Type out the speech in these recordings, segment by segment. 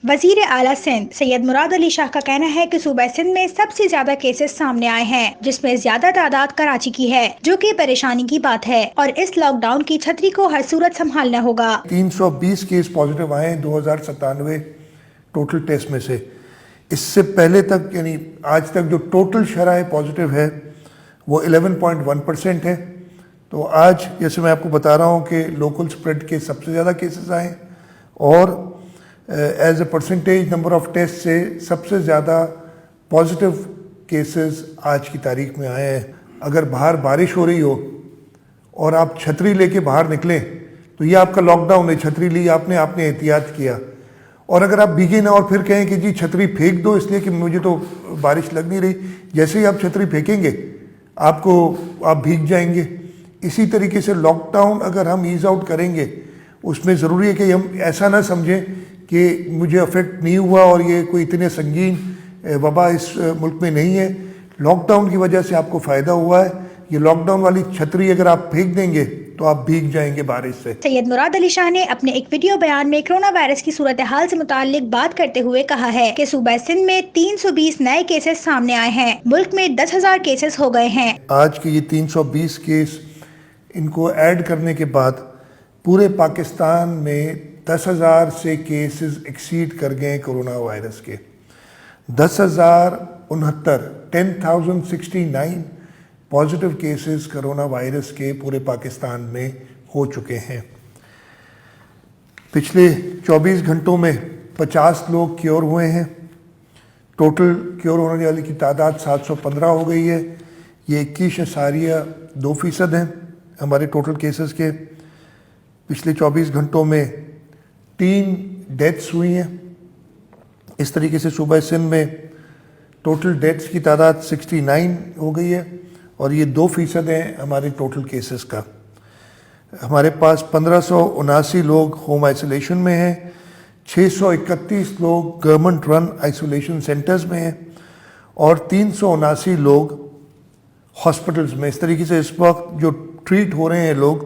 وزیر اعلیٰ سندھ سید مراد علی شاہ کا کہنا ہے کہ صوبہ سندھ میں سب سے زیادہ کیسز سامنے آئے ہیں، جس میں زیادہ تعداد کراچی کی ہے، جو کہ پریشانی کی بات ہے، اور اس لاک ڈاؤن کی چھتری کو ہر صورت سنبھالنا ہوگا۔ 320 کیس پازیٹیو آئے ہیں 2097 ٹوٹل ٹیسٹ میں سے۔ اس سے پہلے تک یعنی آج تک جو ٹوٹل شرح پازیٹیو ہے وہ 11.1% ہے۔ تو آج جیسے میں آپ کو بتا رہا ہوں کہ لوکل سپریڈ کے سب سے زیادہ کیسز آئے ہیں، اور as a percentage number of test سے سب سے زیادہ پازیٹیو کیسز آج کی تاریخ میں آئے ہیں۔ اگر باہر بارش ہو رہی ہو اور آپ چھتری لے کے باہر نکلیں تو یہ آپ کا لاک ڈاؤن ہے، چھتری لی آپ نے احتیاط کیا۔ اور اگر آپ بھیگے نہ اور پھر کہیں کہ جی چھتری پھینک دو اس لیے کہ مجھے تو بارش لگ نہیں رہی، جیسے ہی آپ چھتری پھینکیں گے آپ بھیگ جائیں گے۔ اسی طریقے سے لاک ڈاؤن اگر ہم ایز آؤٹ کریں گے، اس میں ضروری ہے کہ ہم ایسا نہ سمجھیں کہ مجھے افیکٹ نہیں ہوا اور یہ کوئی اتنے سنگین وبا اس ملک میں نہیں ہے۔ لاک ڈاؤن کی وجہ سے آپ کو فائدہ ہوا ہے۔ یہ لاک ڈاؤن والی چھتری اگر آپ پھینک دیں گے تو آپ بھیگ جائیں گے بارش سے۔ سید مراد علی شاہ نے اپنے ایک ویڈیو بیان میں کرونا وائرس کی صورتحال سے متعلق بات کرتے ہوئے کہا ہے کہ صوبہ سندھ میں 320 نئے کیسز سامنے آئے ہیں، ملک میں 10,000 کیسز ہو گئے ہیں۔ آج کے یہ 320 کیس ان کو ایڈ کرنے کے بعد پورے پاکستان میں 10,000 سے کیسز ایکسیڈ کر گئے کرونا وائرس کے۔ 10,069 پازیٹیو کیسز کرونا وائرس کے پورے پاکستان میں ہو چکے ہیں۔ پچھلے 24 گھنٹوں میں 50 لوگ کیور ہوئے ہیں۔ ٹوٹل کیور ہونے والے کی تعداد 715 ہو گئی ہے۔ یہ 21.2% ہیں ہمارے ٹوٹل کیسز کے۔ پچھلے 24 گھنٹوں میں 3 ڈیتھس ہوئی ہیں۔ اس طریقے سے صوبہ سندھ میں ٹوٹل ڈیتھس کی تعداد 69 ہو گئی ہے، اور یہ 2% ہیں ہمارے ٹوٹل کیسز کا۔ ہمارے پاس 1579 لوگ ہوم آئسولیشن میں ہیں، 631 لوگ گورنمنٹ رن آئسولیشن سینٹرز میں ہیں، اور 379 لوگ ہاسپٹلز میں۔ اس طریقے سے اس وقت جو ٹریٹ ہو رہے ہیں لوگ،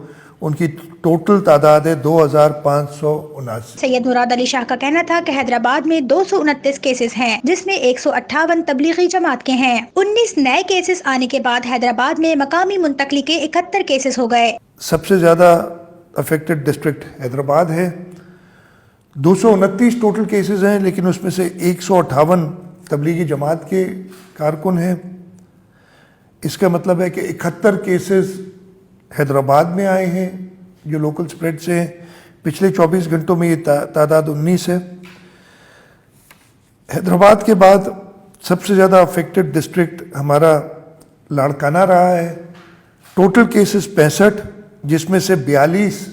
ان کی ٹوٹل تعداد ہے 2,579۔ سید مراد علی شاہ کا کہنا تھا کہ حیدرآباد میں 229 کیسز ہیں، جس میں 158 تبلیغی جماعت کے ہیں۔ 19 نئے کیسز آنے کے بعد حیدرآباد میں مقامی منتقلی کے 71 کیسز ہو گئے۔ سب سے زیادہ افیکٹڈ ڈسٹرکٹ حیدرآباد ہے۔ 229 ٹوٹل کیسز ہیں، لیکن اس میں سے 158 تبلیغی جماعت کے کارکن ہیں۔ اس کا مطلب ہے کہ 71 کیسز حیدرآباد میں آئے ہیں جو لوکل سپریڈ سے ہیں۔ پچھلے 24 گھنٹوں میں یہ تعداد 19 ہے۔ حیدرآباد کے بعد سب سے زیادہ افیکٹڈ ڈسٹرکٹ ہمارا لاڑکانہ رہا ہے۔ ٹوٹل کیسز 65، جس میں سے 42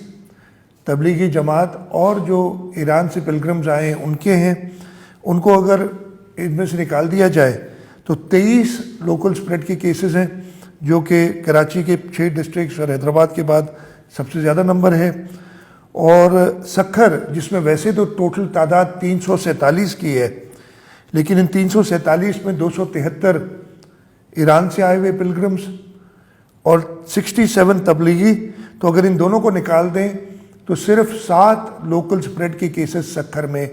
تبلیغی جماعت اور جو ایران سے پلگرمز آئے ہیں ان کے ہیں۔ ان کو اگر ان میں سے نکال دیا جائے تو 23 لوکل سپریڈ کے کیسز ہیں، جو کہ کراچی کے 6 ڈسٹرکٹس اور حیدرآباد کے بعد سب سے زیادہ نمبر ہے۔ اور سکھر، جس میں ویسے تو ٹوٹل تعداد 347 کی ہے، لیکن ان 347 میں 273 ایران سے آئے ہوئے پلگرمز اور 67 تبلیغی۔ تو اگر ان دونوں کو نکال دیں تو صرف 7 لوکل سپریڈ کے کیسز سکھر میں